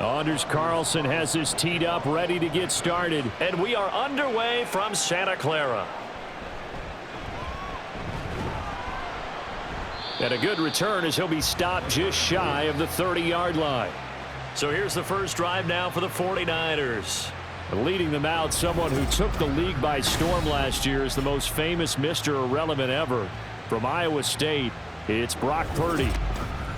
Anders Carlson has this teed up, ready to get started. And we are underway from Santa Clara. And a good return as he'll be stopped just shy of the 30-yard line. So here's the first drive now for the 49ers. Leading them out, someone who took the league by storm last year is the most famous Mr. Irrelevant ever. From Iowa State, it's Brock Purdy.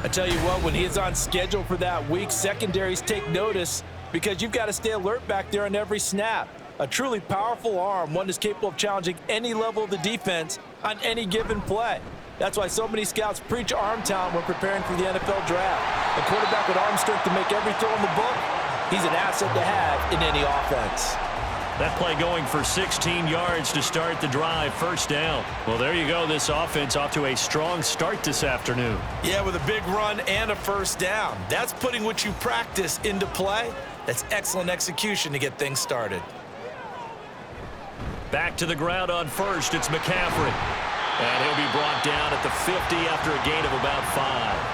I tell you what, when he's on schedule for that week, secondaries take notice because you've got to stay alert back there on every snap. A truly powerful arm, one that's capable of challenging any level of the defense on any given play. That's why so many scouts preach arm talent when preparing for the NFL draft. A quarterback with arm strength to make every throw in the book, he's an asset to have in any offense. That play going for 16 yards to start the drive, first down. Well, there you go. This offense off to a strong start this afternoon. Yeah, with a big run and a first down. That's putting what you practice into play. That's excellent execution to get things started. Back to the ground on first, it's McCaffrey. And he'll be brought down at the 50 after a gain of about 5.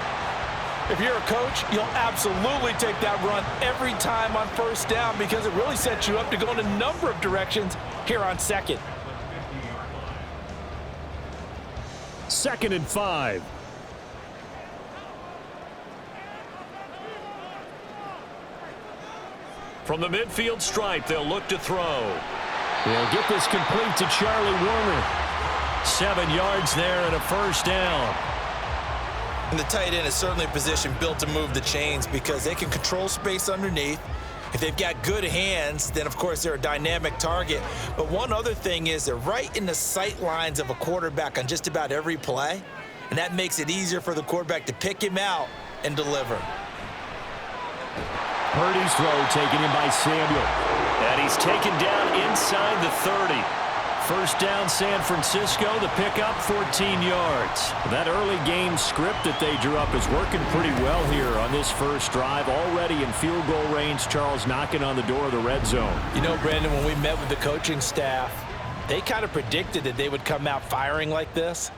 If you're a coach, you'll absolutely take that run every time on first down because it really sets you up to go in a number of directions here on second. 2nd and 5. From the midfield stripe, they'll look to throw. They'll get this complete to Charlie Warner. 7 yards there and a first down. And the tight end is certainly a position built to move the chains because they can control space underneath. If they've got good hands, then of course they're a dynamic target. But one other thing is they're right in the sight lines of a quarterback on just about every play. And that makes it easier for the quarterback to pick him out and deliver. Purdy's throw taken in by Samuel. And he's taken down inside the 30. First down, San Francisco. The pickup, 14 yards. That early game script that they drew up is working pretty well here on this first drive. Already in field goal range, Charles knocking on the door of the red zone. You know, Brandon, when we met with the coaching staff, they kind of predicted that they would come out firing like this.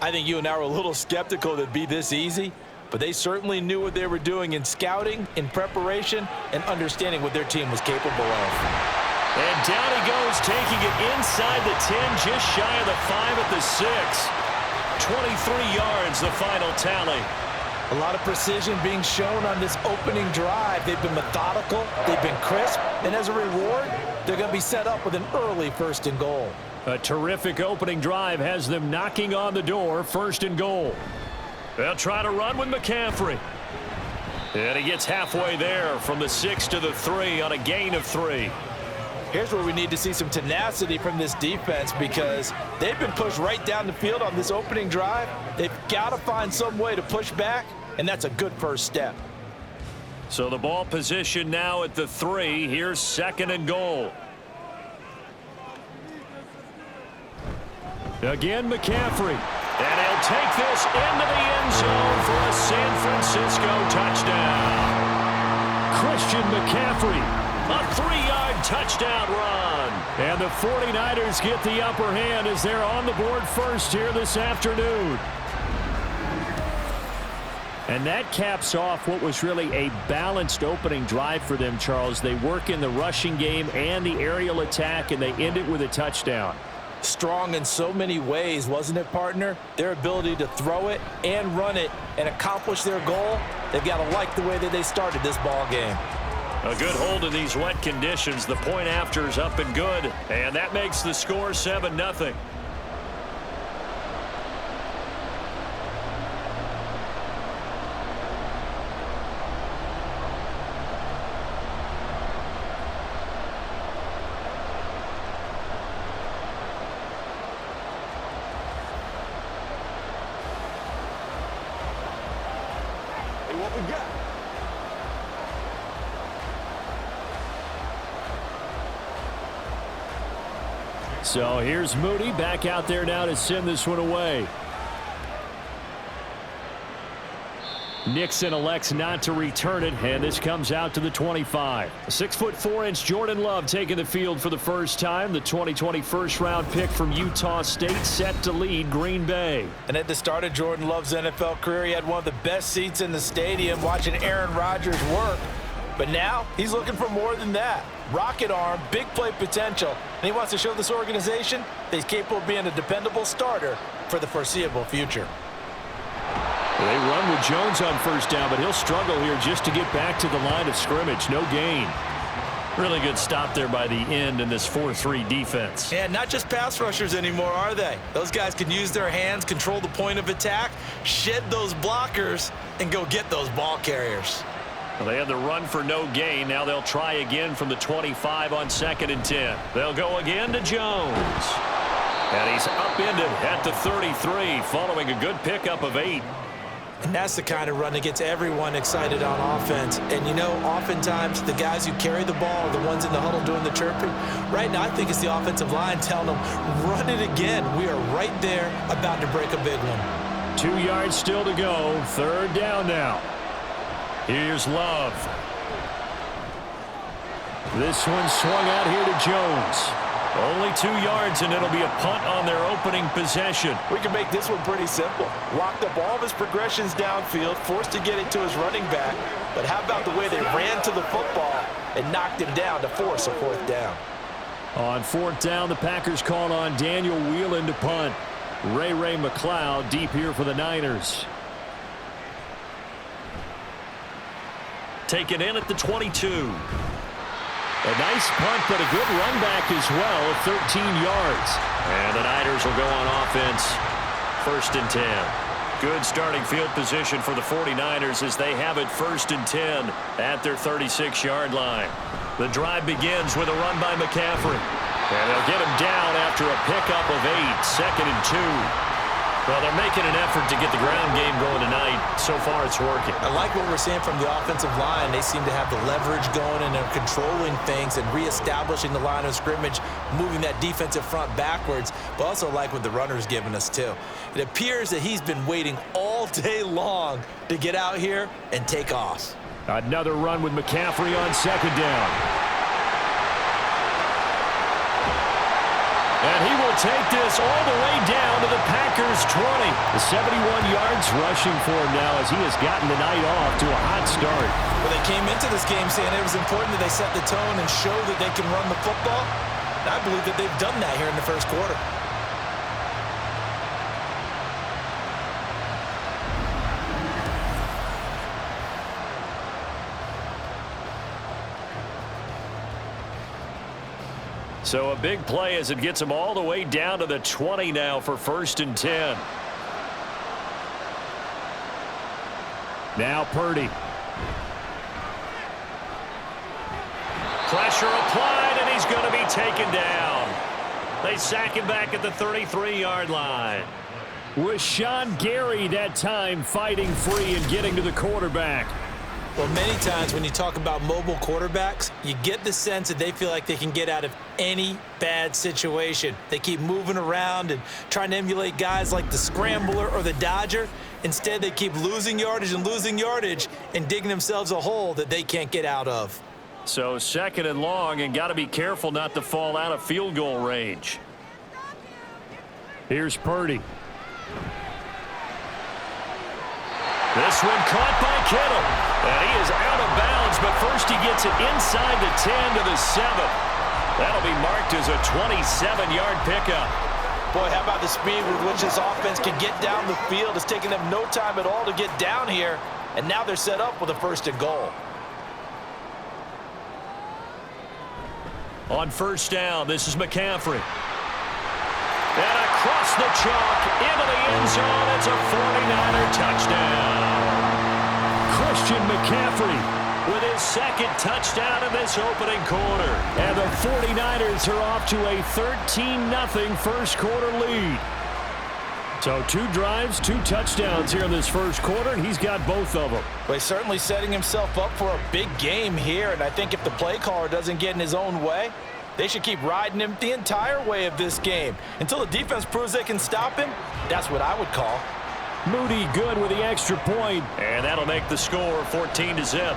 I think you and I were a little skeptical that it'd be this easy, but they certainly knew what they were doing in scouting, in preparation, and understanding what their team was capable of. And down he goes, taking it inside the 10, just shy of the 5 at the 6. 23 yards, the final tally. A lot of precision being shown on this opening drive. They've been methodical, they've been crisp, and as a reward, they're going to be set up with an early 1st and goal. A terrific opening drive has them knocking on the door, 1st and goal. They'll try to run with McCaffrey. And he gets halfway there from the 6 to the 3 on a gain of 3. Here's where we need to see some tenacity from this defense because they've been pushed right down the field on this opening drive. They've got to find some way to push back, and that's a good first step. So the ball position now at the 3. Here's 2nd and goal. Again, McCaffrey. And he'll take this into the end zone for a San Francisco touchdown. Christian McCaffrey. A 3-yard touchdown run. And the 49ers get the upper hand as they're on the board first here this afternoon. And that caps off what was really a balanced opening drive for them, Charles. They work in the rushing game and the aerial attack, and they end it with a touchdown. Strong in so many ways, wasn't it, partner? Their ability to throw it and run it and accomplish their goal, they've got to like the way that they started this ball game. A good hold in these wet conditions. The point after is up and good. And that makes the score 7-0. Hey, what we got? So here's Moody back out there now to send this one away. Nixon elects not to return it, and this comes out to the 25. 6'4" Jordan Love taking the field for the first time. The 2020 first-round pick from Utah State set to lead Green Bay. And at the start of Jordan Love's NFL career, he had one of the best seats in the stadium watching Aaron Rodgers work. But now he's looking for more than that. Rocket arm, big play potential, and he wants to show this organization that he's capable of being a dependable starter for the foreseeable future. They run with Jones on first down, but he'll struggle here just to get back to the line of scrimmage. No gain. Really good stop there by the end in this 4-3 defense. And not just pass rushers anymore, are they? Those guys can use their hands, control the point of attack, shed those blockers, and go get those ball carriers. Well, they had the run for no gain. Now they'll try again from the 25 on 2nd and 10. They'll go again to Jones. And he's upended at the 33 following a good pickup of 8. And that's the kind of run that gets everyone excited on offense. And, you know, oftentimes the guys who carry the ball are the ones in the huddle doing the chirping. Right now, I think it's the offensive line telling them, run it again. We are right there about to break a big one. 2 yards still to go. 3rd down now. Here's Love. This one swung out here to Jones. Only 2 yards, and it'll be a punt on their opening possession. We can make this one pretty simple. Locked up all of his progressions downfield, forced to get it to his running back. But how about the way they ran to the football and knocked him down to force a 4th down? On 4th down, the Packers called on Daniel Whelan to punt. Ray McCloud deep here for the Niners. Taken in at the 22. A nice punt, but a good run back as well at 13 yards. And the Niners will go on offense. 1st and 10. Good starting field position for the 49ers as they have it 1st and 10 at their 36-yard line. The drive begins with a run by McCaffrey. And they'll get him down after a pickup of 8. 2nd and 2. Well, they're making an effort to get the ground game going tonight. So far, it's working. I like what we're seeing from the offensive line. They seem to have the leverage going, and they're controlling things and reestablishing the line of scrimmage, moving that defensive front backwards, but also like what the runner's giving us, too. It appears that he's been waiting all day long to get out here and take off. Another run with McCaffrey on 2nd down. And he will take this all the way down to the Packers 20. The 71 yards rushing for him now as he has gotten the night off to a hot start. Well, they came into this game saying it was important that they set the tone and show that they can run the football. And I believe that they've done that here in the 1st quarter. So a big play as it gets them all the way down to the 20 now for 1st and 10. Now Purdy. Pressure applied, and he's going to be taken down. They sack him back at the 33-yard line. Was Sean Gary that time fighting free and getting to the quarterback? Well, many times when you talk about mobile quarterbacks, you get the sense that they feel like they can get out of any bad situation. They keep moving around and trying to emulate guys like the Scrambler or the Dodger. Instead, they keep losing yardage and digging themselves a hole that they can't get out of. So 2nd and long, and got to be careful not to fall out of field goal range. Here's Purdy. This one caught by Kittle. And he is out of bounds, but first he gets it inside the 10 to the 7. That'll be marked as a 27-yard pickup. Boy, how about the speed with which this offense can get down the field? It's taking them no time at all to get down here, and now they're set up with a 1st and goal. On 1st down, this is McCaffrey. And across the chalk into the end zone. It's a 49er touchdown. Christian McCaffrey with his 2nd touchdown in this opening quarter. And the 49ers are off to a 13-0 1st quarter lead. So 2 drives, 2 touchdowns here in this 1st quarter, and he's got both of them. Well, he's certainly setting himself up for a big game here, and I think if the play caller doesn't get in his own way, they should keep riding him the entire way of this game. Until the defense proves they can stop him, that's what I would call. Moody good with the extra point. And that'll make the score 14-0.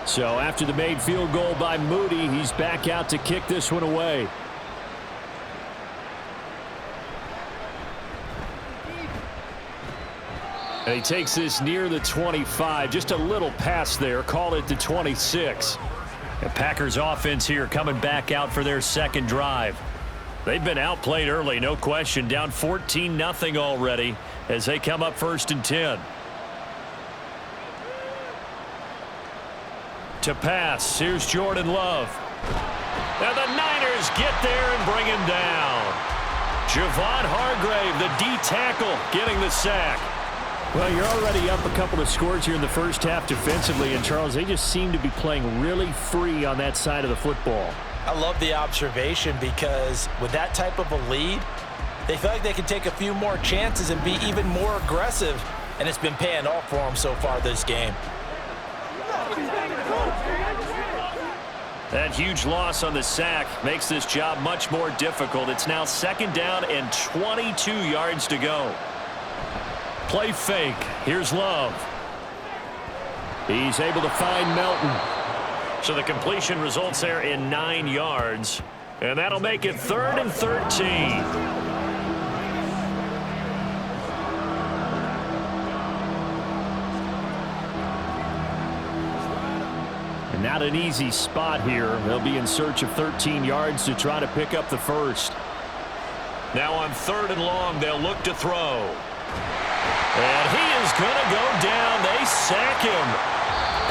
So after the made field goal by Moody, he's back out to kick this one away. And he takes this near the 25. Just a little pass there. Call it the 26. The Packers offense here coming back out for their second drive. They've been outplayed early, no question. Down 14-0 already as they come up 1st and 10. To pass, here's Jordan Love. And the Niners get there and bring him down. Javon Hargrave, the D tackle, getting the sack. Well, you're already up a couple of scores here in the first half defensively, and Charles, they just seem to be playing really free on that side of the football. I love the observation because with that type of a lead, they feel like they can take a few more chances and be even more aggressive, and it's been paying off for them so far this game. That huge loss on the sack makes this job much more difficult. It's now 2nd down and 22 yards to go. Play fake. Here's Love. He's able to find Melton. So the completion results there in 9 yards. And that'll make it 3rd and 13. And not an easy spot here. They'll be in search of 13 yards to try to pick up the first. Now on 3rd and long, they'll look to throw. And he is going to go down. They sack him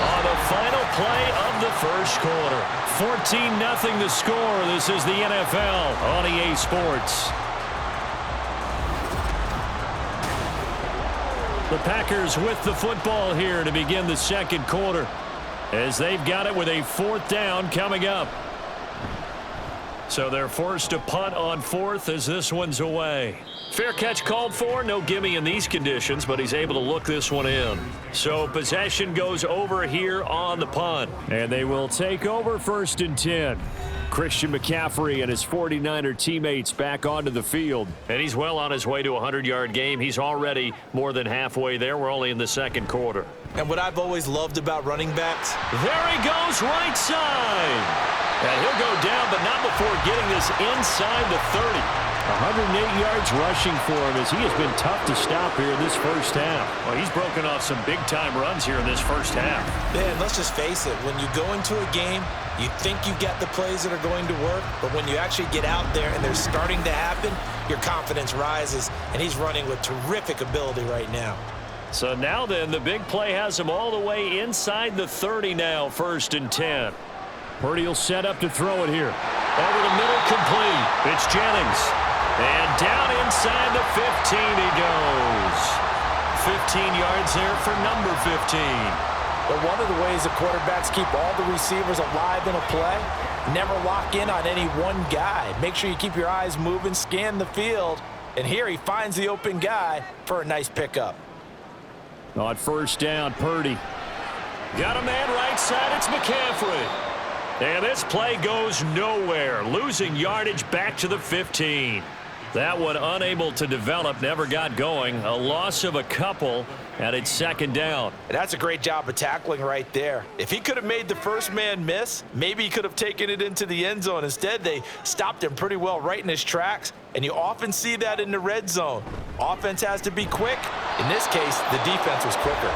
on the final play of the first quarter. 14-0 the score. This is the NFL on EA Sports. The Packers with the football here to begin the second quarter, as they've got it with a 4th down coming up. So they're forced to punt on 4th as this one's away. Fair catch called for. No gimme in these conditions, but he's able to look this one in. So possession goes over here on the punt. And they will take over 1st and 10. Christian McCaffrey and his 49er teammates back onto the field. And he's well on his way to a 100-yard game. He's already more than halfway there. We're only in the second quarter. And what I've always loved about running backs. There he goes, right side. And he'll go down, but not before getting this inside the 30. 108 yards rushing for him as he has been tough to stop here in this first half. Well, he's broken off some big-time runs here in this first half. Man, let's just face it. When you go into a game, you think you got the plays that are going to work, but when you actually get out there and they're starting to happen, your confidence rises, and he's running with terrific ability right now. So now then, the big play has him all the way inside the 30 now, 1st and 10. Purdy will set up to throw it here. Over the middle, complete. It's Jennings. And down inside the 15 he goes. 15 yards there for number 15. But one of the ways the quarterbacks keep all the receivers alive in a play, never lock in on any one guy. Make sure you keep your eyes moving, scan the field. And here he finds the open guy for a nice pickup. On 1st down, Purdy. Got a man right side. It's McCaffrey. And this play goes nowhere. Losing yardage back to the 15. That one unable to develop, never got going. A loss of a couple, and it's 2nd down. And that's a great job of tackling right there. If he could have made the first man miss, maybe he could have taken it into the end zone. Instead, they stopped him pretty well right in his tracks, and you often see that in the red zone. Offense has to be quick. In this case, the defense was quicker.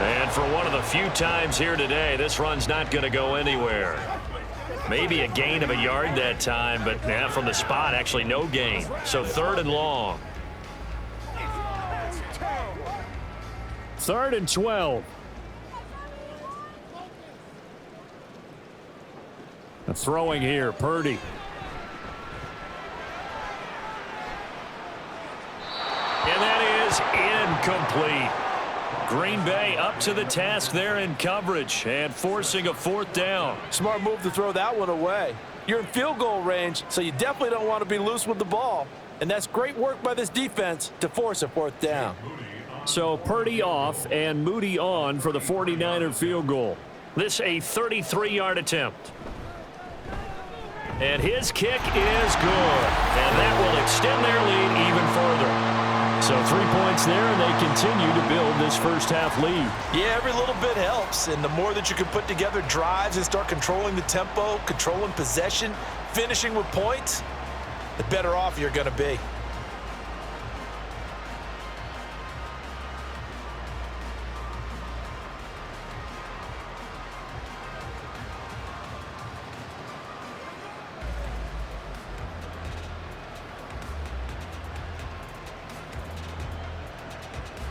And for one of the few times here today, this run's not going to go anywhere. Maybe a gain of a yard that time, but from the spot, actually no gain. So 3rd and long. 3rd and 12. The throwing here, Purdy. And that is incomplete. Green Bay up to the task there in coverage and forcing a 4th down. Smart move to throw that one away. You're in field goal range, so you definitely don't want to be loose with the ball. And that's great work by this defense to force a 4th down. So Purdy off and Moody on for the 49er field goal. This a 33-yard attempt. And his kick is good. And that will extend their lead even further. So 3 points there, and they continue to build this first-half lead. Yeah, every little bit helps, and the more that you can put together drives and start controlling the tempo, controlling possession, finishing with points, the better off you're going to be.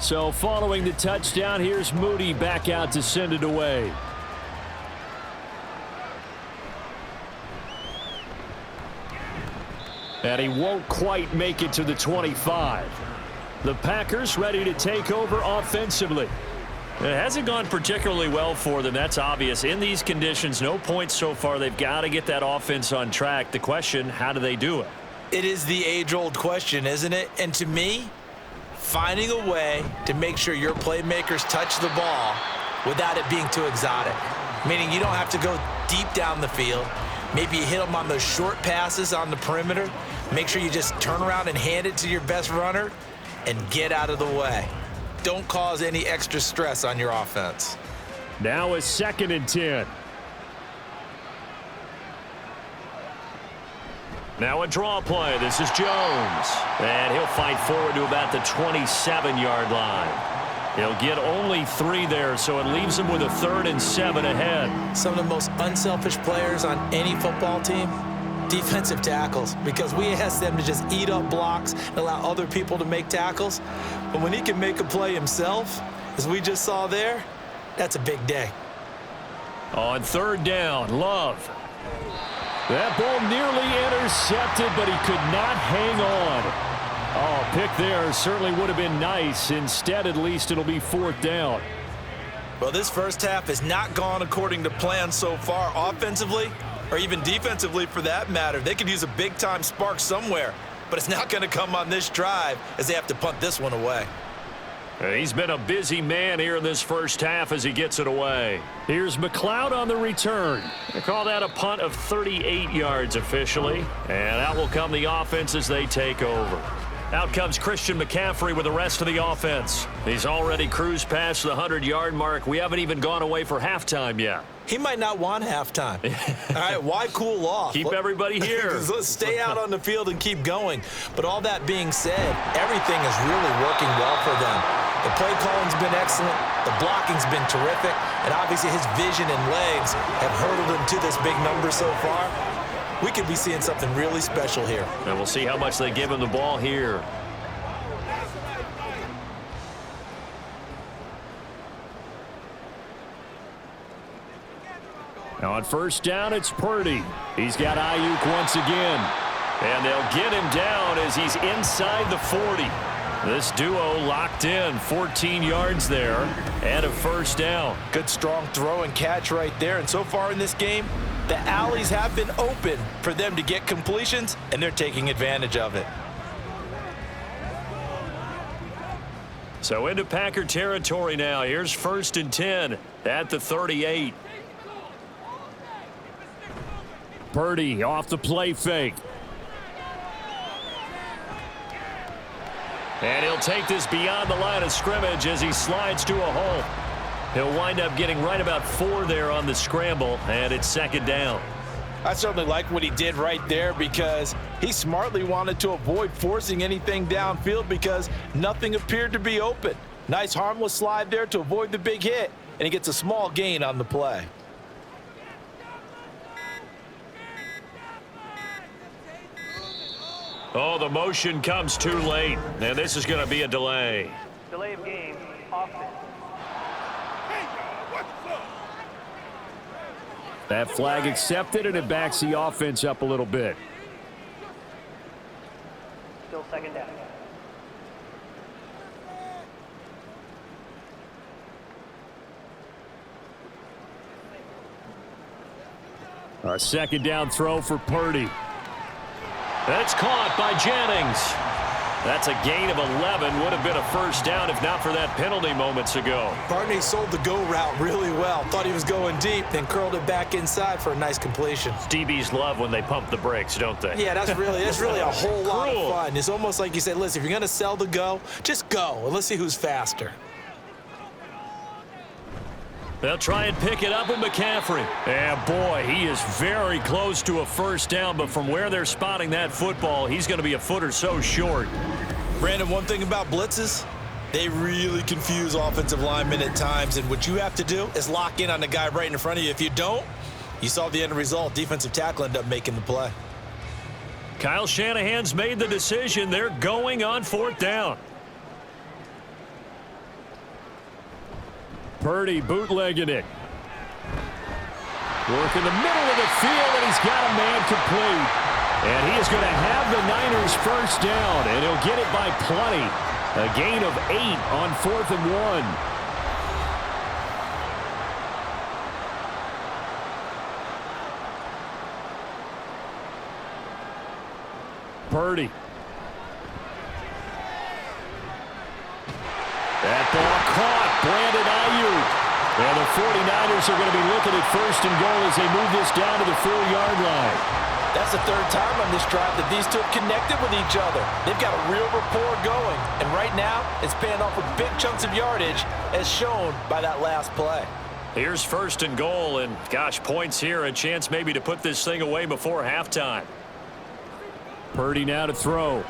So following the touchdown, here's Moody back out to send it away. And he won't quite make it to the 25. The Packers ready to take over offensively. It hasn't gone particularly well for them. That's obvious. In these conditions, no points so far. They've got to get that offense on track. The question, how do they do it? It is the age-old question, isn't it? And to me, finding a way to make sure your playmakers touch the ball without it being too exotic. Meaning you don't have to go deep down the field. Maybe you hit them on those short passes on the perimeter. Make sure you just turn around and hand it to your best runner and get out of the way. Don't cause any extra stress on your offense. Now a 2nd and 10. Now a draw play. This is Jones. And he'll fight forward to about the 27-yard line. He'll get only 3 there, so it leaves him with a 3rd and 7 ahead. Some of the most unselfish players on any football team, defensive tackles, because we ask them to just eat up blocks and allow other people to make tackles. But when he can make a play himself, as we just saw there, that's a big day. On 3rd down, Love. That ball nearly intercepted, but he could not hang on. Oh, pick there certainly would have been nice. Instead, at least it'll be 4th down. Well, this first half has not gone according to plan so far offensively, or even defensively for that matter. They could use a big-time spark somewhere, but it's not going to come on this drive as they have to punt this one away. He's been a busy man here in this first half as he gets it away. Here's McLeod on the return. They call that a punt of 38 yards officially, and out will come the offense as they take over. Out comes Christian McCaffrey with the rest of the offense. He's already cruised past the 100-yard mark. We haven't even gone away for halftime yet. He might not want halftime. All right, why cool off? Keep everybody here. Let's stay out on the field and keep going. But all that being said, everything is really working well for them. The play calling's been excellent. The blocking's been terrific. And obviously his vision and legs have hurdled him to this big number so far. We could be seeing something really special here. And we'll see how much they give him the ball here. Now on 1st down, it's Purdy. He's got Ayuk once again. And they'll get him down as he's inside the 40. This duo locked in, 14 yards there, and a 1st down. Good strong throw and catch right there. And so far in this game, the alleys have been open for them to get completions, and they're taking advantage of it. So into Packer territory now. Here's 1st and 10 at the 38. Purdy off the play fake. And he'll take this beyond the line of scrimmage as he slides to a hole. He'll wind up getting right about 4 there on the scramble, and it's 2nd down. I certainly like what he did right there because he smartly wanted to avoid forcing anything downfield because nothing appeared to be open. Nice harmless slide there to avoid the big hit, and he gets a small gain on the play. Oh, the motion comes too late, and this is going to be a delay. Delay of game, offense. That flag accepted, and it backs the offense up a little bit. Still 2nd down. A 2nd down throw for Purdy. That's caught by Jennings. That's a gain of 11. Would have been a first down if not for that penalty moments ago. Barney sold the go route really well. Thought he was going deep, then curled it back inside for a nice completion. DBs love when they pump the brakes, don't they? Yeah, that's really a whole lot of fun. It's almost like you said, listen, if you're going to sell the go, just go, and let's see who's faster. They'll try and pick it up with McCaffrey. And boy, he is very close to a first down, but from where they're spotting that football, he's going to be a foot or so short. Brandon, one thing about blitzes, they really confuse offensive linemen at times, and what you have to do is lock in on the guy right in front of you. If you don't, you saw the end result. Defensive tackle ended up making the play. Kyle Shanahan's made the decision. They're going on fourth down. Purdy bootlegging it. Work in the middle of the field, and he's got a man complete. And he is going to have the Niners first down, and he'll get it by plenty. A gain of 8 on 4th and 1. Purdy. That ball caught. Brandon Ayuk. And the 49ers are going to be looking at first and goal as they move this down to the 4-yard line. That's the third time on this drive that these two have connected with each other. They've got a real rapport going. And right now, it's paying off with big chunks of yardage, as shown by that last play. Here's first and goal, and gosh, points here. A chance maybe to put this thing away before halftime. Purdy now to throw.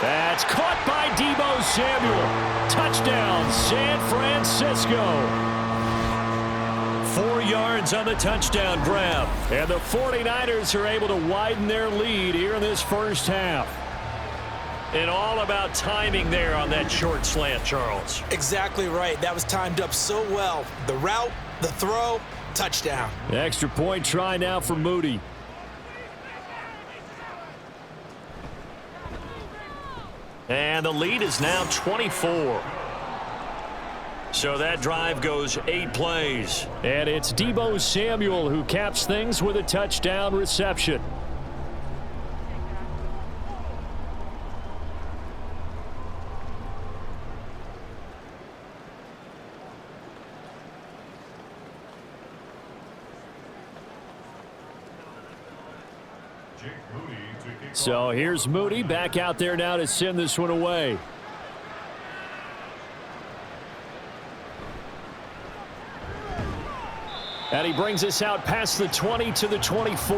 That's caught by Deebo Samuel. Touchdown, San Francisco. 4 yards on the touchdown grab. And the 49ers are able to widen their lead here in this first half. And all about timing there on that short slant, Charles. Exactly right. That was timed up so well. The route, the throw, touchdown. Extra point try now for Moody. And the lead is now 24. So that drive goes 8 plays. And it's Deebo Samuel who caps things with a touchdown reception. So here's Moody back out there now to send this one away. And he brings us out past the 20 to the 24.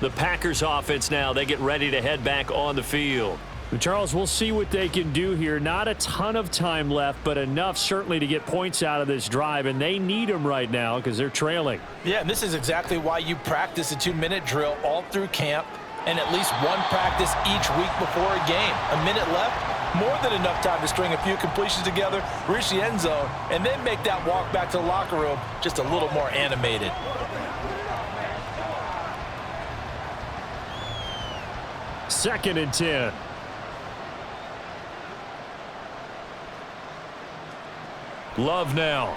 The Packers offense now, they get ready to head back on the field. Charles, we'll see what they can do here. Not a ton of time left, but enough certainly to get points out of this drive, and they need them right now because they're trailing. Yeah, and this is exactly why you practice a 2-minute drill all through camp and at least one practice each week before a game. A minute left, more than enough time to string a few completions together, reach the end zone, and then make that walk back to the locker room just a little more animated. Second and 10. Love now.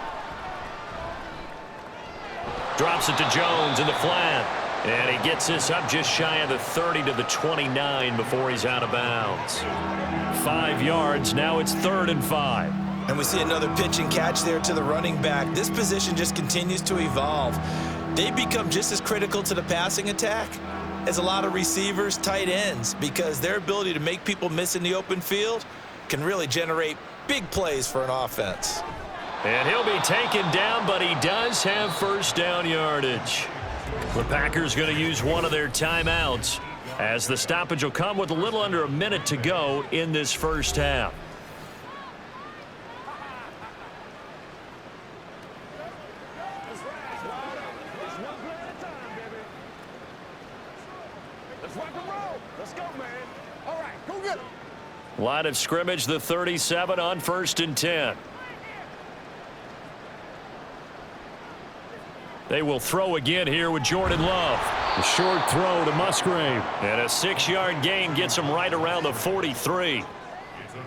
Drops it to Jones in the flat. And he gets this up just shy of the 30 to the 29 before he's out of bounds. 5 yards. Now it's 3rd and 5. And we see another pitch and catch there to the running back. This position just continues to evolve. They become just as critical to the passing attack as a lot of receivers, tight ends, because their ability to make people miss in the open field can really generate big plays for an offense. And he'll be taken down, but he does have first down yardage. The Packers going to use one of their timeouts as the stoppage will come with a little under a minute to go in this first half. Line of scrimmage, the 37 on 1st and 10. They will throw again here with Jordan Love. A short throw to Musgrave. And a 6-yard gain gets him right around the 43.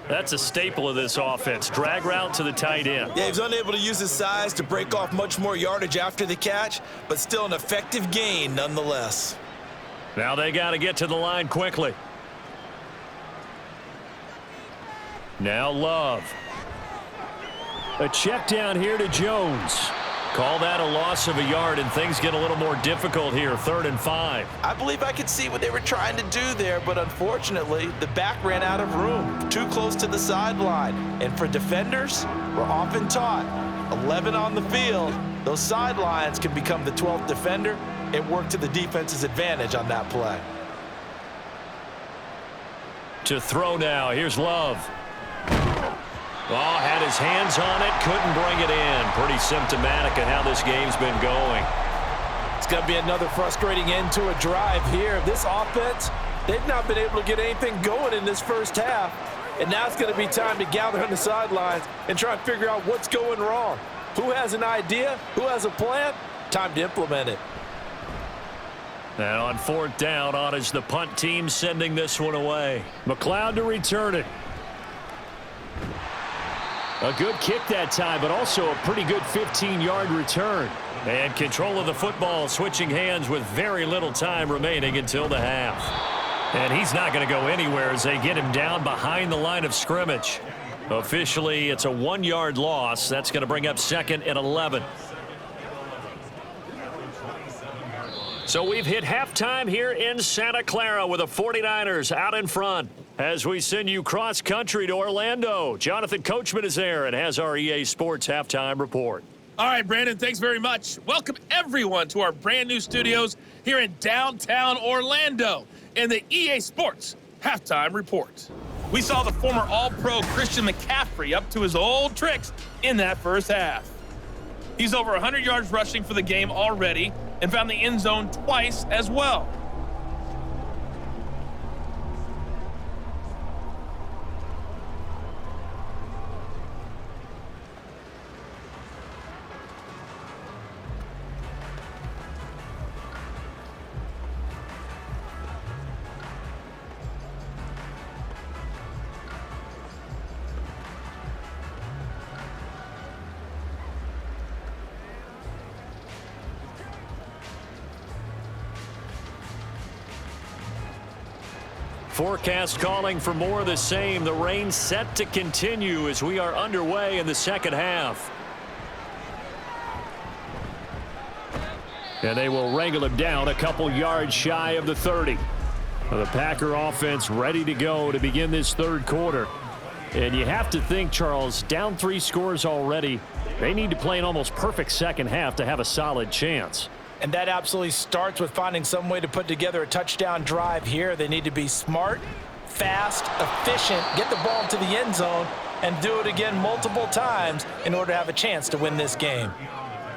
That's a staple of this offense. Drag route to the tight end. Yeah, he's unable to use his size to break off much more yardage after the catch, but still an effective gain nonetheless. Now they got to get to the line quickly. Now Love. A check down here to Jones. Call that a loss of a yard, and things get a little more difficult here. 3rd and 5. I believe I could see what they were trying to do there, but unfortunately, the back ran out of room, too close to the sideline. And for defenders, we're often taught, 11 on the field, those sidelines can become the 12th defender. It worked to the defense's advantage on that play. To throw now, here's Love. Oh, had his hands on it, couldn't bring it in. Pretty symptomatic of how this game's been going. It's going to be another frustrating end to a drive here. This offense, they've not been able to get anything going in this first half. And now it's going to be time to gather on the sidelines and try and figure out what's going wrong. Who has an idea? Who has a plan? Time to implement it. And on 4th down, on is the punt team sending this one away. McLeod to return it. A good kick that time, but also a pretty good 15-yard return. And control of the football switching hands with very little time remaining until the half. And he's not going to go anywhere as they get him down behind the line of scrimmage. Officially, it's a 1-yard loss. That's going to bring up 2nd and 11. So we've hit halftime here in Santa Clara with the 49ers out in front. As we send you cross-country to Orlando, Jonathan Coachman is there and has our EA Sports Halftime Report. All right, Brandon, thanks very much. Welcome, everyone, to our brand-new studios here in downtown Orlando in the EA Sports Halftime Report. We saw the former All-Pro Christian McCaffrey up to his old tricks in that first half. He's over 100 yards rushing for the game already and found the end zone twice as well. Forecast calling for more of the same. The rain set to continue as we are underway in the second half. And they will wrangle him down a couple yards shy of the 30. The Packer offense ready to go to begin this third quarter. And you have to think, Charles, down 3 scores already. They need to play an almost perfect second half to have a solid chance. And that absolutely starts with finding some way to put together a touchdown drive here. They need to be smart, fast, efficient, get the ball to the end zone, and do it again multiple times in order to have a chance to win this game.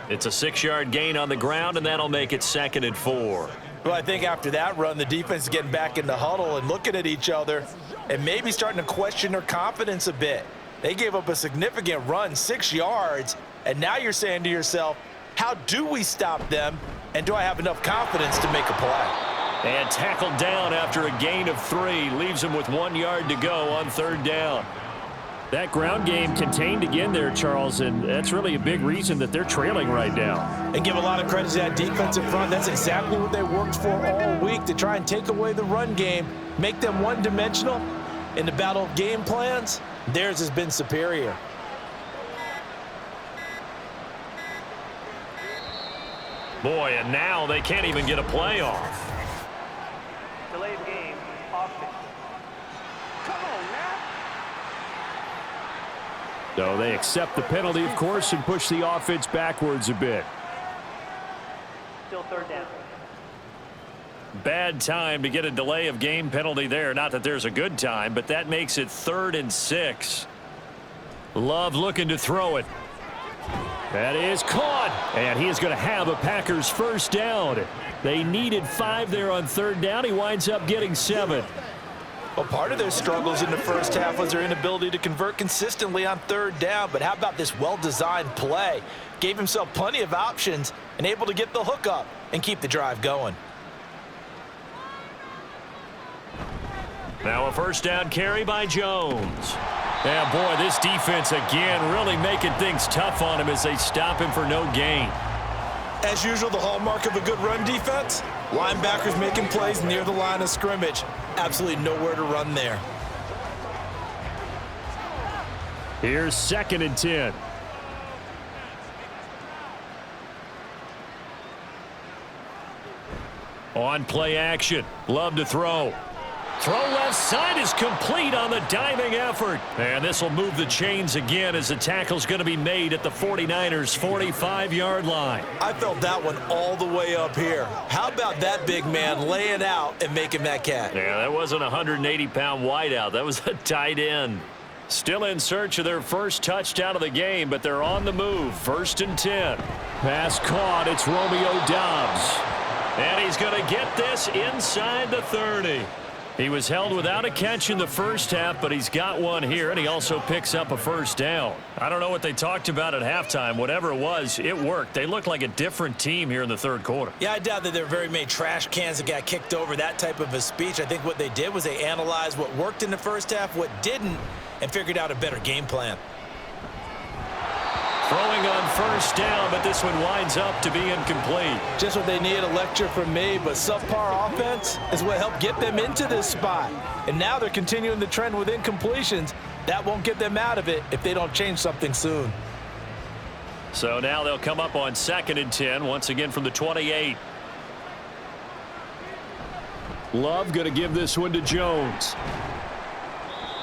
It's a 6-yard gain on the ground, and that'll make it 2nd and 4. Well, I think after that run, the defense is getting back in the huddle and looking at each other and maybe starting to question their confidence a bit. They gave up a significant run, 6 yards, and now you're saying to yourself, how do we stop them, and do I have enough confidence to make a play? And tackled down after a gain of 3. Leaves him with 1 yard to go on 3rd down. That ground game contained again there, Charles, and that's really a big reason that they're trailing right now. And give a lot of credit to that defensive front. That's exactly what they worked for all week, to try and take away the run game, make them one-dimensional. In the battle of game plans, theirs has been superior. Boy, and now they can't even get a play off. Delayed game, offense. Come on, man. So they accept the penalty, of course, and push the offense backwards a bit. Still 3rd down. Bad time to get a delay of game penalty there. Not that there's a good time, but that makes it 3rd and 6. Love looking to throw it. That is caught, and he is going to have a Packers first down. They needed 5 there on 3rd down. He winds up getting 7. Well, part of their struggles in the first half was their inability to convert consistently on 3rd down. But how about this well-designed play? Gave himself plenty of options and able to get the hook up and keep the drive going. Now a first down carry by Jones. Yeah, boy, this defense again really making things tough on him as they stop him for no gain. As usual, the hallmark of a good run defense, linebackers making plays near the line of scrimmage. Absolutely nowhere to run there. Here's 2nd and 10. On play action, Love to throw. Throw left side is complete on the diving effort. And this will move the chains again as the tackle's going to be made at the 49ers' 45-yard line. I felt that one all the way up here. How about that big man laying out and making that catch? Yeah, that wasn't a 180-pound wideout. That was a tight end. Still in search of their first touchdown of the game, but they're on the move. 1st and 10. Pass caught. It's Romeo Doubs. And he's going to get this inside the 30. He was held without a catch in the first half, but he's got one here, and he also picks up a first down. I don't know what they talked about at halftime. Whatever it was, it worked. They look like a different team here in the third quarter. Yeah, I doubt that there are very many trash cans that got kicked over, that type of a speech. I think what they did was they analyzed what worked in the first half, what didn't, and figured out a better game plan. Throwing on first down, but this one winds up to be incomplete. Just what they needed, a lecture from me, but subpar offense is what helped get them into this spot. And now they're continuing the trend with incompletions. That won't get them out of it if they don't change something soon. So now they'll come up on 2nd and 10, once again from the 28. Love going to give this one to Jones.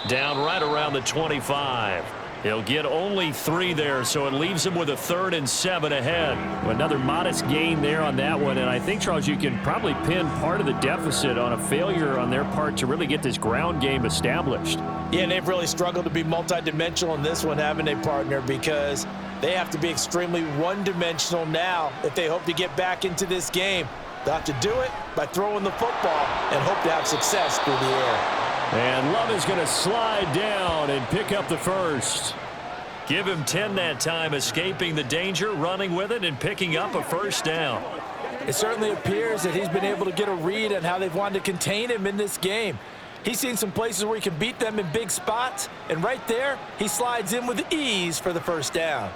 Down right around the 25. He'll get only 3 there, so it leaves him with a 3rd and 7 ahead. Another modest gain there on that one, and I think, Charles, you can probably pin part of the deficit on a failure on their part to really get this ground game established. Yeah, and they've really struggled to be multidimensional in this one, haven't they, partner, because they have to be extremely one-dimensional now if they hope to get back into this game. They'll have to do it by throwing the football and hope to have success through the air. And Love is going to slide down and pick up the first. Give him 10 that time, escaping the danger, running with it, and picking up a first down. It certainly appears that he's been able to get a read on how they've wanted to contain him in this game. He's seen some places where he can beat them in big spots, and right there, he slides in with ease for the first down.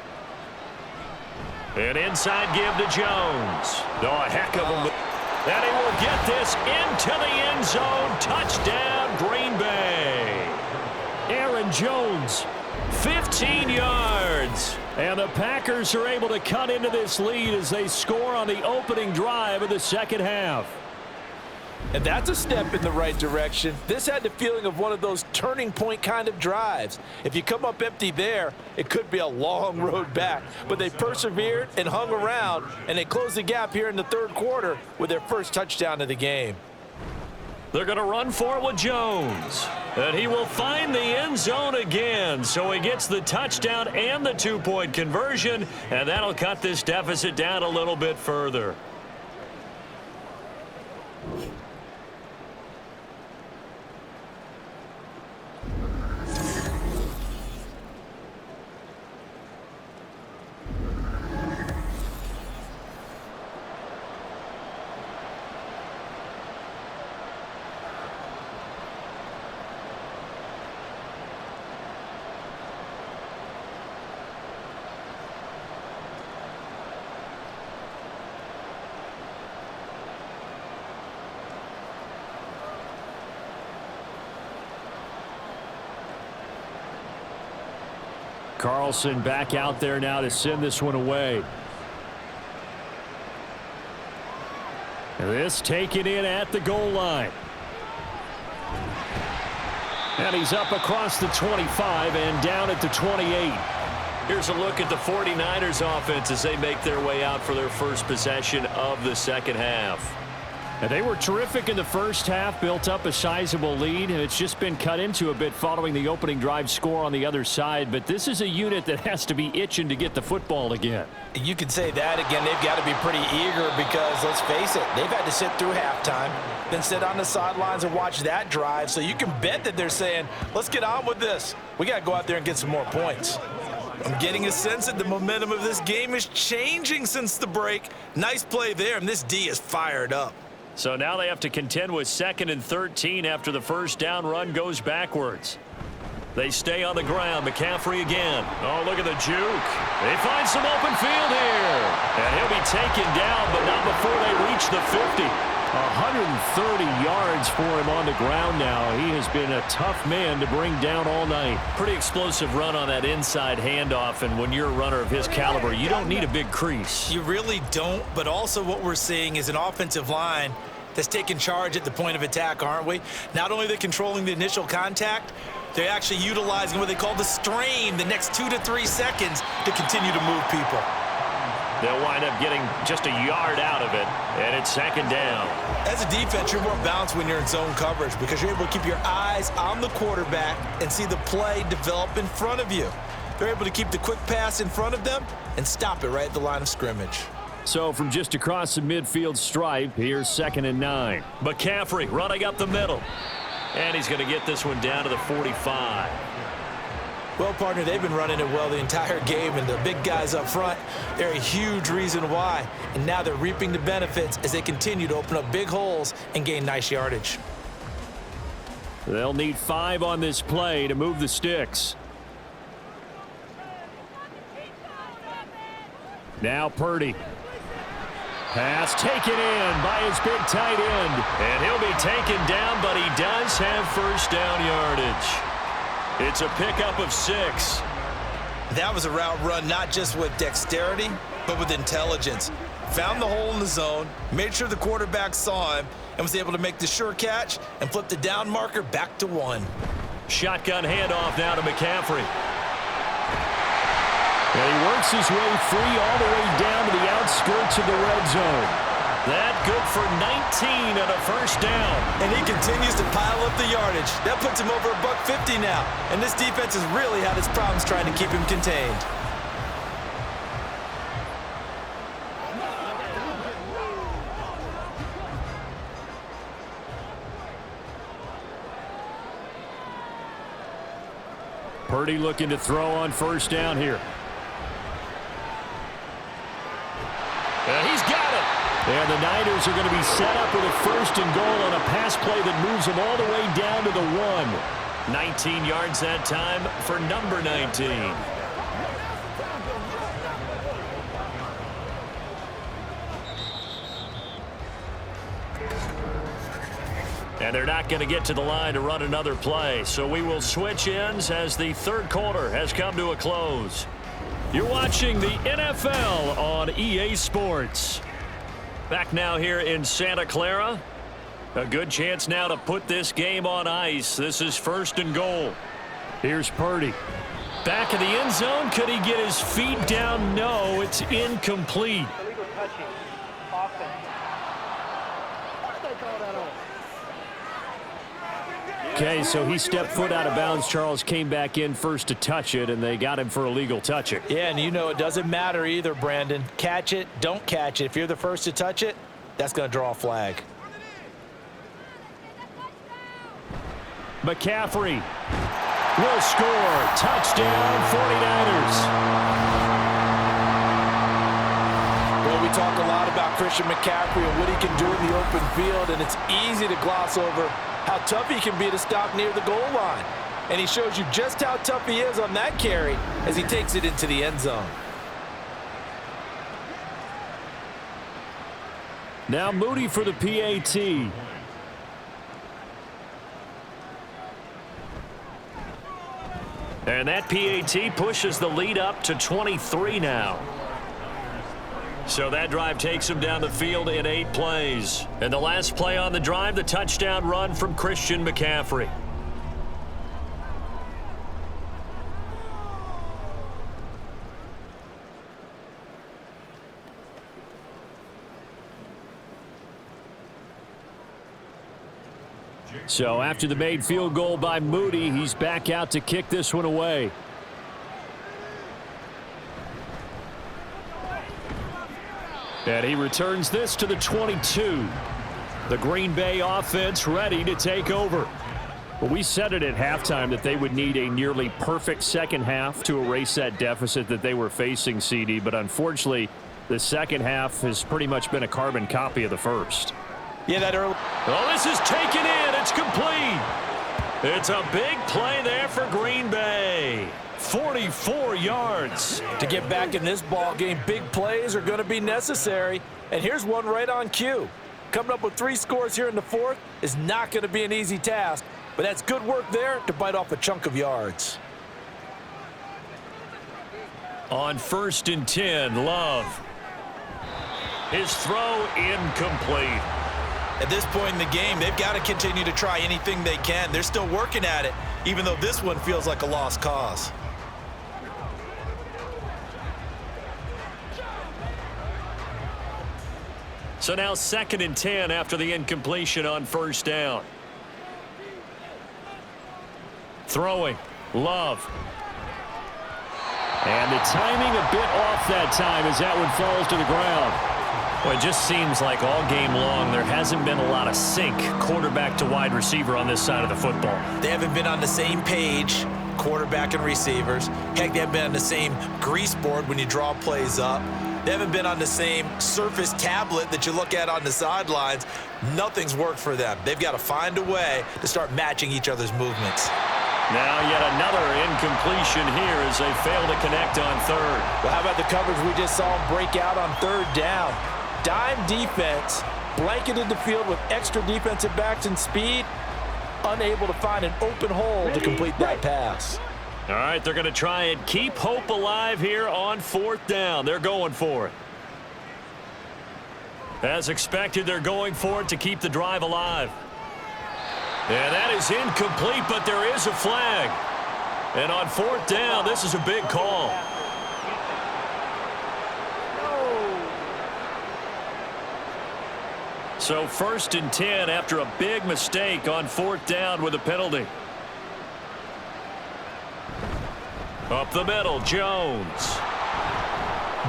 An inside give to Jones. Oh, a heck of a move. And he will get this into the end zone. Touchdown, Green Bay. Aaron Jones, 15 yards. And the Packers are able to cut into this lead as they score on the opening drive of the second half. And that's a step in the right direction. This had the feeling of one of those turning point kind of drives. If you come up empty there, it could be a long road back. But they persevered and hung around, and they closed the gap here in the third quarter with their first touchdown of the game. They're going to run for it with Jones. And he will find the end zone again. So he gets the touchdown and the two-point conversion, and that'll cut this deficit down a little bit further. Carlson back out there now to send this one away. This taken in at the goal line. And he's up across the 25 and down at the 28. Here's a look at the 49ers offense as they make their way out for their first possession of the second half. And they were terrific in the first half, built up a sizable lead, and it's just been cut into a bit following the opening drive score on the other side. But this is a unit that has to be itching to get the football again. You can say that again. They've got to be pretty eager because, let's face it, they've had to sit through halftime, then sit on the sidelines and watch that drive. So you can bet that they're saying, let's get on with this. We got to go out there and get some more points. I'm getting a sense that the momentum of this game is changing since the break. Nice play there, and this D is fired up. So now they have to contend with 2nd and 13 after the first down run goes backwards. They stay on the ground. McCaffrey again. Oh, look at the juke. They find some open field here. And he'll be taken down, but not before they reach the 50. 130 yards for him on the ground now. He has been a tough man to bring down all night. Pretty explosive run on that inside handoff, and when you're a runner of his caliber, you don't need a big crease. You really don't, but also what we're seeing is an offensive line that's taking charge at the point of attack, aren't we? Not only are they controlling the initial contact, they're actually utilizing what they call the strain the next 2 to 3 seconds to continue to move people. They'll wind up getting just a yard out of it, and it's 2nd down. As a defense, you're more balanced when you're in zone coverage because you're able to keep your eyes on the quarterback and see the play develop in front of you. They're able to keep the quick pass in front of them and stop it right at the line of scrimmage. So from just across the midfield stripe, here's 2nd and 9. McCaffrey running up the middle. And he's going to get this one down to the 45. Well, partner, they've been running it well the entire game, and the big guys up front, they're a huge reason why. And now they're reaping the benefits as they continue to open up big holes and gain nice yardage. They'll need 5 on this play to move the sticks. Now Purdy. Pass taken in by his big tight end. And he'll be taken down, but he does have first down yardage. It's a pickup of 6. That was a route run not just with dexterity, but with intelligence. Found the hole in the zone, made sure the quarterback saw him, and was able to make the sure catch and flip the down marker back to 1. Shotgun handoff now to McCaffrey. And he works his way free all the way down to the outskirts of the red zone. That good for 19 and a first down. And he continues to pile up the yardage. That puts him over $150 now. And this defense has really had its problems trying to keep him contained. Purdy looking to throw on first down here. He's got it. And the Niners are going to be set up with a 1st and goal on a pass play that moves them all the way down to the 1. 19 yards that time for number 19. And they're not going to get to the line to run another play. So we will switch ends as the 3rd quarter has come to a close. You're watching the NFL on EA Sports. Back now here in Santa Clara. A good chance now to put this game on ice. This is 1st and goal. Here's Purdy. Back in the end zone. Could he get his feet down? No, it's incomplete. Illegal touching. Offense. Okay, so he stepped foot out of bounds. Charles came back in first to touch it, and they got him for illegal touching. Yeah, and you know it doesn't matter either, Brandon. Catch it, don't catch it. If you're the first to touch it, that's going to draw a flag. McCaffrey will score. Touchdown, 49ers. Well, we talk a lot about Christian McCaffrey and what he can do in the open field, and it's easy to gloss over how tough he can be to stop near the goal line. And he shows you just how tough he is on that carry as he takes it into the end zone. Now Moody for the PAT. And that PAT pushes the lead up to 23 now. So that drive takes him down the field in 8 plays. And the last play on the drive, the touchdown run from Christian McCaffrey. So after the made field goal by Moody, he's back out to kick this one away. And he returns this to the 22. The Green Bay offense ready to take over. Well, we said it at halftime that they would need a nearly perfect second half to erase that deficit that they were facing, CD. But unfortunately, the second half has pretty much been a carbon copy of the first. Yeah, that early. Oh, this is taken in. It's complete. It's a big play there for Green Bay. 44 yards. To get back in this ball game, big plays are going to be necessary. And here's one right on cue. Coming up with 3 scores here in the fourth is not going to be an easy task, but that's good work there to bite off a chunk of yards. On 1st and 10, Love. His throw incomplete. At this point in the game, they've got to continue to try anything they can. They're still working at it, even though this one feels like a lost cause. So now 2nd and 10 after the incompletion on 1st down. Throwing, Love. And the timing a bit off that time as that one falls to the ground. Well, it just seems like all game long there hasn't been a lot of sync quarterback to wide receiver on this side of the football. They haven't been on the same page, quarterback and receivers. Heck, they haven't been on the same grease board when you draw plays up. They haven't been on the same Surface tablet that you look at on the sidelines. Nothing's worked for them. They've got to find a way to start matching each other's movements. Now yet another incompletion here as they fail to connect on 3rd. Well, how about the coverage we just saw them break out on 3rd down? Dime defense, blanketed the field with extra defensive backs and speed, unable to find an open hole to complete that pass. All right, they're going to try and keep hope alive here on 4th down. They're going for it. As expected, they're going for it to keep the drive alive. And that is incomplete, but there is a flag. And on 4th down, this is a big call. So 1st and 10 after a big mistake on 4th down with a penalty. Up the middle, Jones.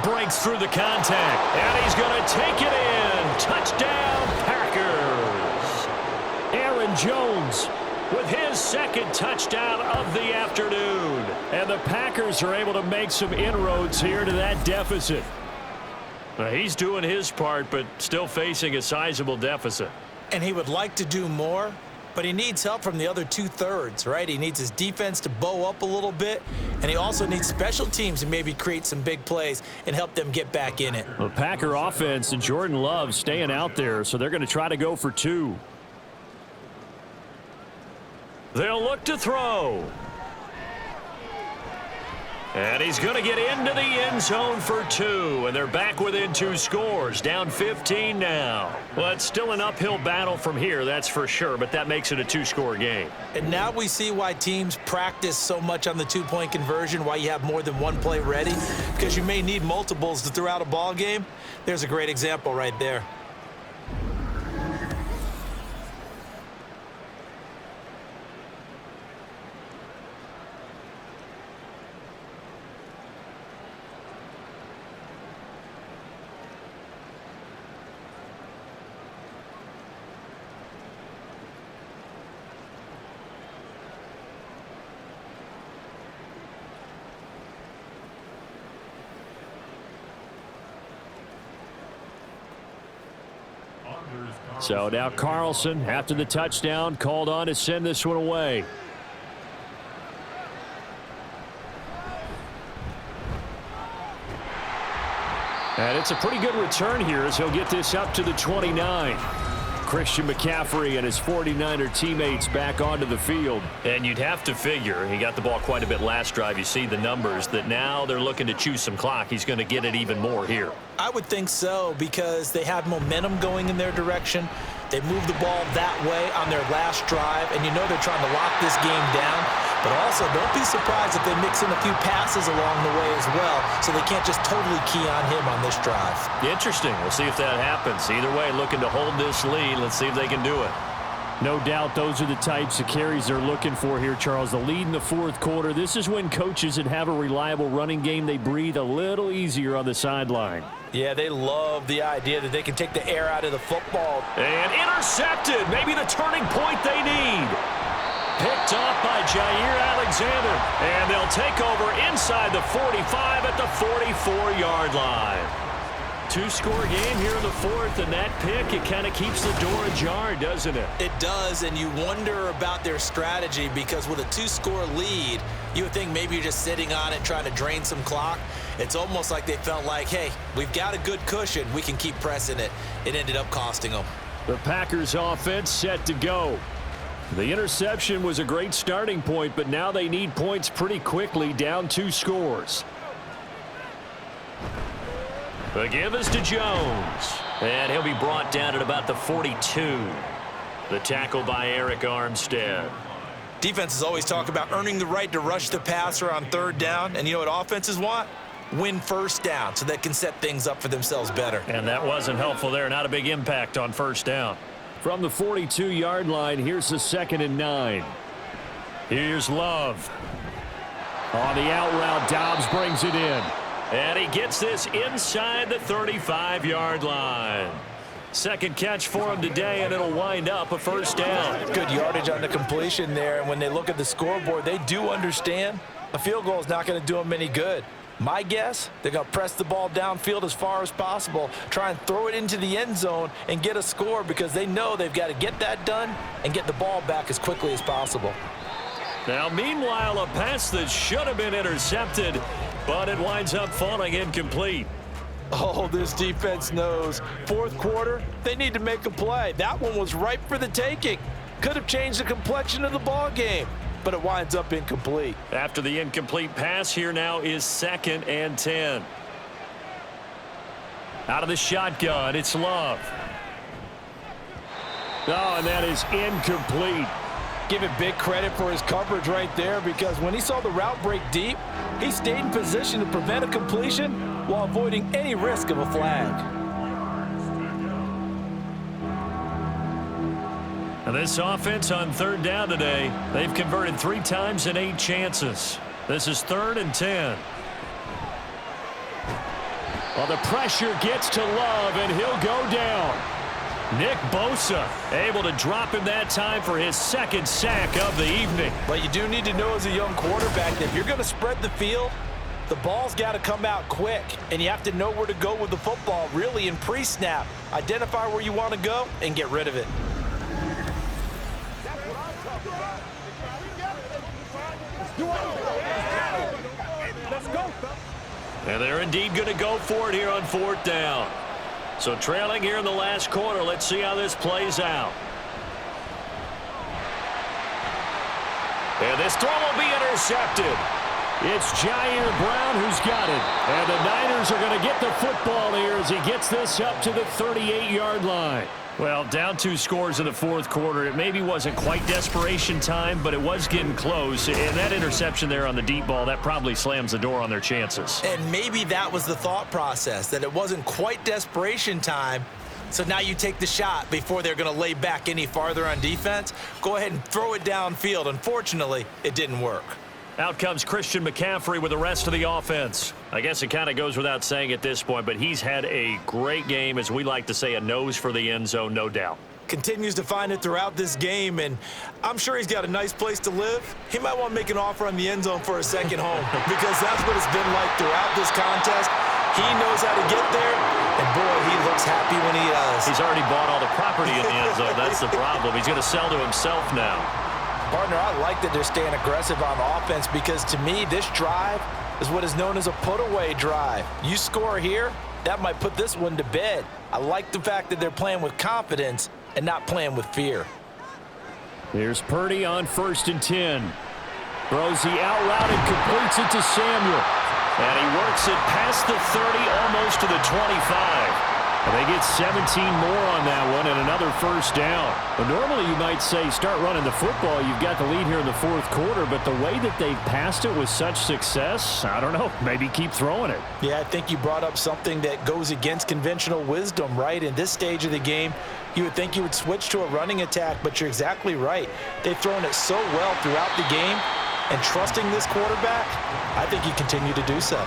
Breaks through the contact, and he's going to take it in. Touchdown, Packers. Aaron Jones With his 2nd touchdown of the afternoon. And the Packers are able to make some inroads here to that deficit. He's doing his part, but still facing a sizable deficit. And he would like to do more, but he needs help from the other 2/3, right? He needs his defense to bow up a little bit, and he also needs special teams to maybe create some big plays and help them get back in it. The Packer offense and Jordan Love staying out there, so they're going to try to go for 2. They'll look to throw. And he's going to get into the end zone for 2. And they're back within 2 scores. Down 15 now. Well, it's still an uphill battle from here, that's for sure. But that makes it a 2-score game. And now we see why teams practice so much on the 2-point conversion, why you have more than one play ready. Because you may need multiples to throw out a ball game. There's a great example right there. So now Carlson, after the touchdown, called on to send this one away. And it's a pretty good return here as he'll get this up to the 29. Christian McCaffrey and his 49er teammates back onto the field. And you'd have to figure, he got the ball quite a bit last drive. You see the numbers, that now they're looking to chew some clock. He's going to get it even more here. I would think so, because they have momentum going in their direction. They moved the ball that way on their last drive, and you know they're trying to lock this game down. But also, don't be surprised if they mix in a few passes along the way as well, so they can't just totally key on him on this drive. Interesting. We'll see if that happens. Either way, looking to hold this lead. Let's see if they can do it. No doubt those are the types of carries they're looking for here, Charles. The lead in the 4th quarter. This is when coaches that have a reliable running game, they breathe a little easier on the sideline. Yeah, they love the idea that they can take the air out of the football. And intercepted. Maybe the turning point they need. Picked off by Jair Alexander. And they'll take over inside the 45 at the 44-yard line. two-score game here in the fourth, and that pick, it kind of keeps the door ajar, doesn't it? It does, and you wonder about their strategy because with a two-score lead, you would think maybe you're just sitting on it trying to drain some clock. It's almost like they felt like, hey, we've got a good cushion. We can keep pressing it. It ended up costing them. The Packers offense set to go. The interception was a great starting point, but now they need points pretty quickly, down 2 scores. The give is to Jones. And he'll be brought down at about the 42. The tackle by Eric Armstead. Defenses always talk about earning the right to rush the passer on third down. And you know what offenses want? Win first down so they can set things up for themselves better. And that wasn't helpful there. Not a big impact on first down. From the 42-yard line, here's the 2nd and 9. Here's Love. On the out route, Dobbs brings it in. And he gets this inside the 35-yard line. Second catch for him today, and it'll wind up a first down. Good yardage on the completion there, and when they look at the scoreboard, they do understand a field goal is not going to do them any good. My guess, they're going to press the ball downfield as far as possible, try and throw it into the end zone and get a score because they know they've got to get that done and get the ball back as quickly as possible. Now, meanwhile, a pass that should have been intercepted, but it winds up falling incomplete. Oh, this defense knows. Fourth quarter, they need to make a play. That one was ripe for the taking. Could have changed the complexion of the ball game, but it winds up incomplete. After the incomplete pass, here now is 2nd and 10. Out of the shotgun, it's Love. Oh, and that is incomplete. Give it big credit for his coverage right there because when he saw the route break deep, he stayed in position to prevent a completion while avoiding any risk of a flag. And this offense on third down today, they've converted 3 times in 8 chances. This is 3rd and 10. Well, the pressure gets to Love, and he'll go down. Nick Bosa able to drop him that time for his 2nd sack of the evening. But you do need to know as a young quarterback that if you're going to spread the field, the ball's got to come out quick, and you have to know where to go with the football really in pre-snap. Identify where you want to go and get rid of it. And they're indeed going to go for it here on 4th down. So trailing here in the last quarter, let's see how this plays out. And this throw will be intercepted. It's Jair Brown who's got it. And the Niners are going to get the football here as he gets this up to the 38-yard line. Well, down 2 scores in the 4th quarter. It maybe wasn't quite desperation time, but it was getting close. And that interception there on the deep ball, that probably slams the door on their chances. And maybe that was the thought process, that it wasn't quite desperation time. So now you take the shot before they're going to lay back any farther on defense. Go ahead and throw it downfield. Unfortunately, it didn't work. Out comes Christian McCaffrey with the rest of the offense. I guess it kind of goes without saying at this point, but he's had a great game, as we like to say, a nose for the end zone, no doubt. Continues to find it throughout this game, and I'm sure he's got a nice place to live. He might want to make an offer on the end zone for a second home because that's what it's been like throughout this contest. He knows how to get there, and boy, he looks happy when he does. He's already bought all the property in the end zone. That's the problem. He's going to sell to himself now. Partner, I like that they're staying aggressive on offense because to me, this drive is what is known as a put-away drive. You score here, that might put this one to bed. I like the fact that they're playing with confidence and not playing with fear. Here's Purdy on 1st and 10. Throws the out route and completes it to Samuel. And he works it past the 30, almost to the 25. And they get 17 more on that one and another first down. But normally you might say start running the football. You've got the lead here in the 4th quarter, but the way that they've passed it with such success, I don't know, maybe keep throwing it. Yeah, I think you brought up something that goes against conventional wisdom, right? In this stage of the game, you would think you would switch to a running attack, but you're exactly right. They've thrown it so well throughout the game, and trusting this quarterback, I think you continue to do so.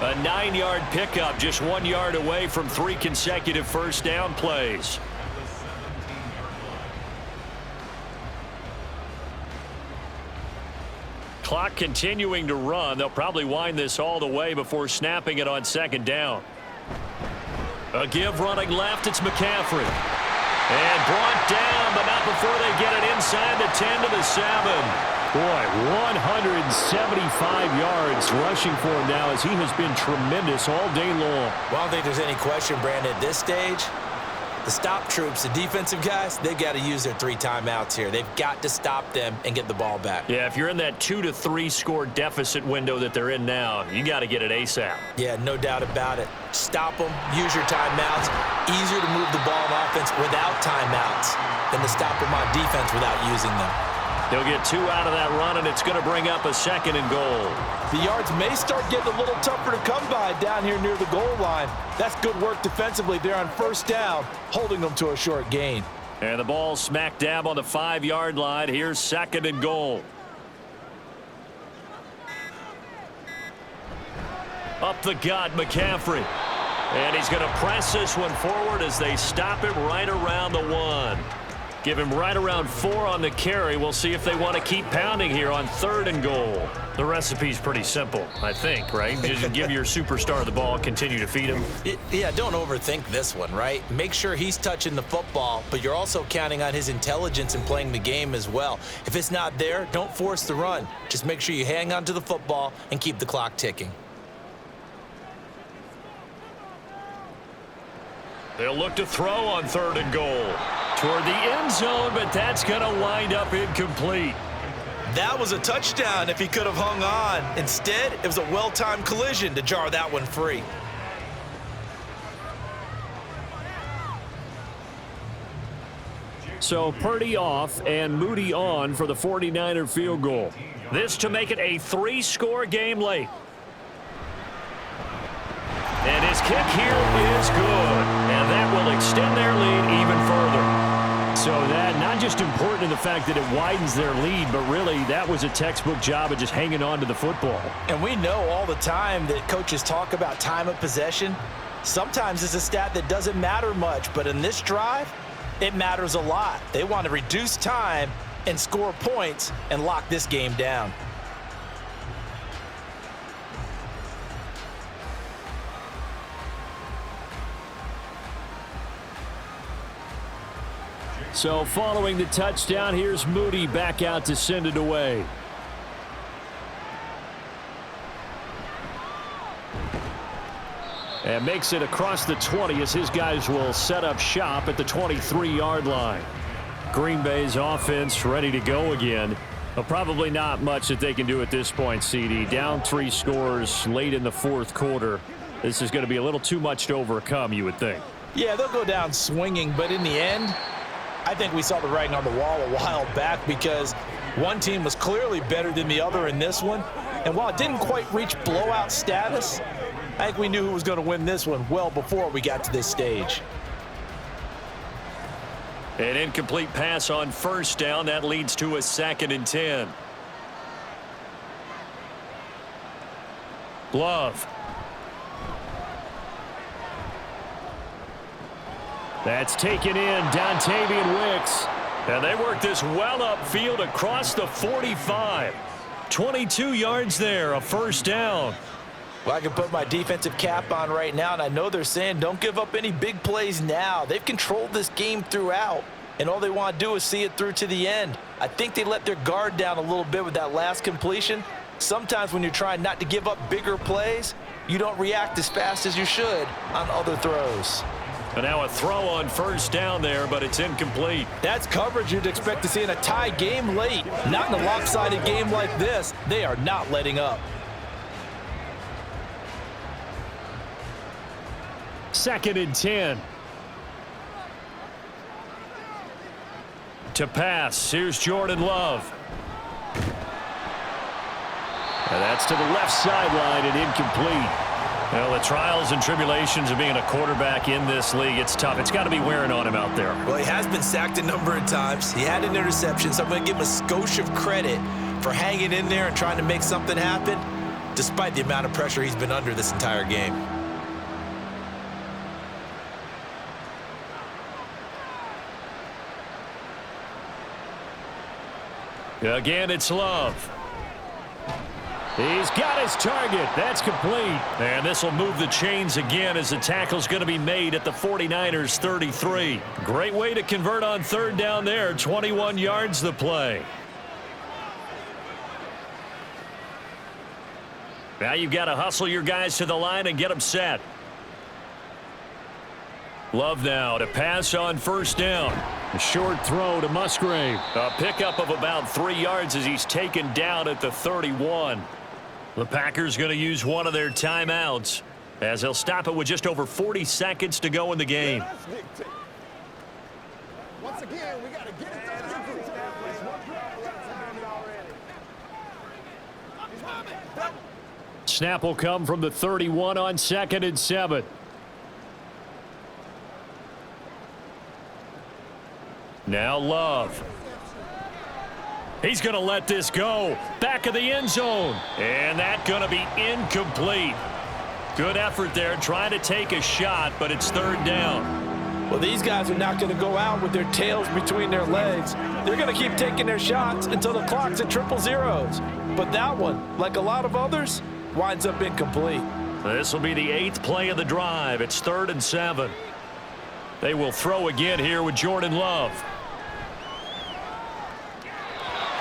A 9-yard pickup, just 1 yard away from 3 consecutive first down plays. Clock continuing to run. They'll probably wind this all the way before snapping it on 2nd down. A give running left, it's McCaffrey. And brought down, but not before they get it inside the 10 to the 7. Boy, 175 yards rushing for him now as he has been tremendous all day long. Well, I don't think there's any question, Brandon, at this stage. The stop troops, the defensive guys, they've got to use their 3 timeouts here. They've got to stop them and get the ball back. Yeah, if you're in that 2 to 3 score deficit window that they're in now, you got to get it ASAP. Yeah, no doubt about it. Stop them, use your timeouts. Easier to move the ball on offense without timeouts than to stop them on defense without using them. They'll get 2 out of that run, and it's going to bring up a 2nd and goal. The yards may start getting a little tougher to come by down here near the goal line. That's good work defensively there on 1st down, holding them to a short gain. And the ball smack dab on the 5-yard line. Here's 2nd and goal. Up the gut, McCaffrey. And he's going to press this one forward as they stop him right around the 1. Give him right around 4 on the carry. We'll see if they want to keep pounding here on 3rd and goal. The recipe's pretty simple, I think, right? Just give your superstar the ball, continue to feed him. Yeah, don't overthink this one, right? Make sure he's touching the football, but you're also counting on his intelligence in playing the game as well. If it's not there, don't force the run. Just make sure you hang on to the football and keep the clock ticking. They'll look to throw on 3rd and goal. Toward the end zone, but that's going to wind up incomplete. That was a touchdown if he could have hung on. Instead, it was a well-timed collision to jar that one free. So Purdy off and Moody on for the 49er field goal. This to make it a 3-score game late. And his kick here is good. And that will extend their lead even further. So that not just important in the fact that it widens their lead, but really that was a textbook job of just hanging on to the football. And we know all the time that coaches talk about time of possession. Sometimes it's a stat that doesn't matter much, but in this drive, it matters a lot. They want to reduce time and score points and lock this game down. So following the touchdown, here's Moody back out to send it away. And makes it across the 20 as his guys will set up shop at the 23-yard line. Green Bay's offense ready to go again. Well, probably not much that they can do at this point, CD. Down 3 scores late in the 4th quarter. This is going to be a little too much to overcome, you would think. Yeah, they'll go down swinging, but in the end, I think we saw the writing on the wall a while back because one team was clearly better than the other in this one. And while it didn't quite reach blowout status, I think we knew who was going to win this one well before we got to this stage. An incomplete pass on 1st down. That leads to a 2nd and 10. Love. That's taken in, Dontavian Wicks. And they work this well upfield across the 45. 22 yards there, a 1st down. Well, I can put my defensive cap on right now, and I know they're saying don't give up any big plays now. They've controlled this game throughout, and all they want to do is see it through to the end. I think they let their guard down a little bit with that last completion. Sometimes when you're trying not to give up bigger plays, you don't react as fast as you should on other throws. And now a throw on 1st down there, but it's incomplete. That's coverage you'd expect to see in a tie game late. Not in a lopsided game like this. They are not letting up. 2nd and 10. To pass, here's Jordan Love. And that's to the left sideline and incomplete. Well, the trials and tribulations of being a quarterback in this league, it's tough. It's got to be wearing on him out there. Well, he has been sacked a number of times. He had an interception, so I'm going to give him a skosh of credit for hanging in there and trying to make something happen, despite the amount of pressure he's been under this entire game. Again, it's Love. He's got his target. That's complete. And this will move the chains again as the tackle's going to be made at the 49ers 33. Great way to convert on third down there. 21 yards the play. Now you've got to hustle your guys to the line and get them set. Love now to pass on first down. A short throw to Musgrave. A pickup of about 3 yards as he's taken down at the 31. The Packers going to use one of their timeouts as they'll stop it with just over 40 seconds to go in the game. Once again, we got to get it done. Snap will come from the 31 on 2nd and 7. Now Love. He's going to let this go. Back of the end zone. And that's going to be incomplete. Good effort there trying to take a shot, but it's third down. Well, these guys are not going to go out with their tails between their legs. They're going to keep taking their shots until the clock's at triple zeros. But that one, like a lot of others, winds up incomplete. This will be the 8th play of the drive. It's 3rd and 7. They will throw again here with Jordan Love.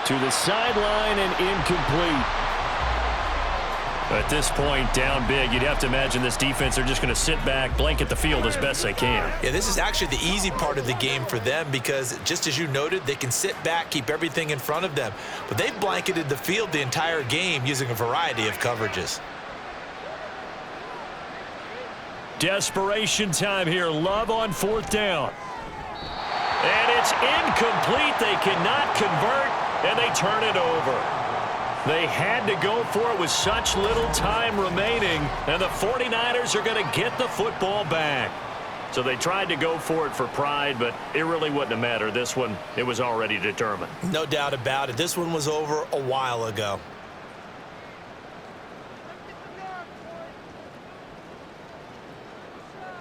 To the sideline and incomplete. At this point, down big, you'd have to imagine this defense are just going to sit back, blanket the field as best they can. Yeah, this is actually the easy part of the game for them because, just as you noted, they can sit back, keep everything in front of them. But they've blanketed the field the entire game using a variety of coverages. Desperation time here. Love on 4th down. And it's incomplete. They cannot convert, and they turn it over. They had to go for it with such little time remaining, and the 49ers are going to get the football back. So they tried to go for it for pride, but it really wouldn't have mattered. This one, it was already determined. No doubt about it. This one was over a while ago.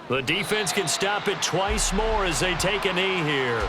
The defense can stop it twice more as they take a knee here.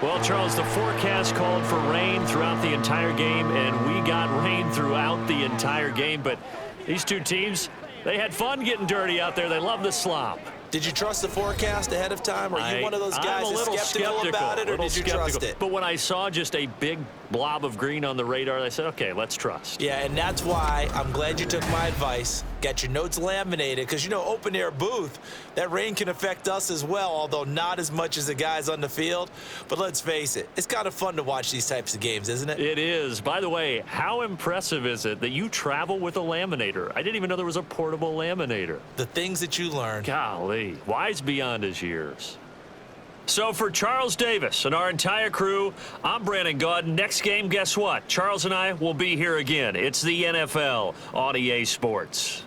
Well, Charles, the forecast called for rain throughout the entire game, and we got rain throughout the entire game. But these two teams, they had fun getting dirty out there. They love the slop. Did you trust the forecast ahead of time? Are you one of those guys that's skeptical about it, or did you trust it? But when I saw just a big blob of green on the radar, I said, okay, let's trust. Yeah, and that's why I'm glad you took my advice. Get your notes laminated, because, you know, open-air booth, that rain can affect us as well, although not as much as the guys on the field. But let's face it, it's kind of fun to watch these types of games, isn't it? It is. By the way, how impressive is it that you travel with a laminator? I didn't even know there was a portable laminator. The things that you learn. Golly, wise beyond his years. So for Charles Davis and our entire crew, I'm Brandon Gaudin. Next game, guess what? Charles and I will be here again. It's the NFL on EA Sports.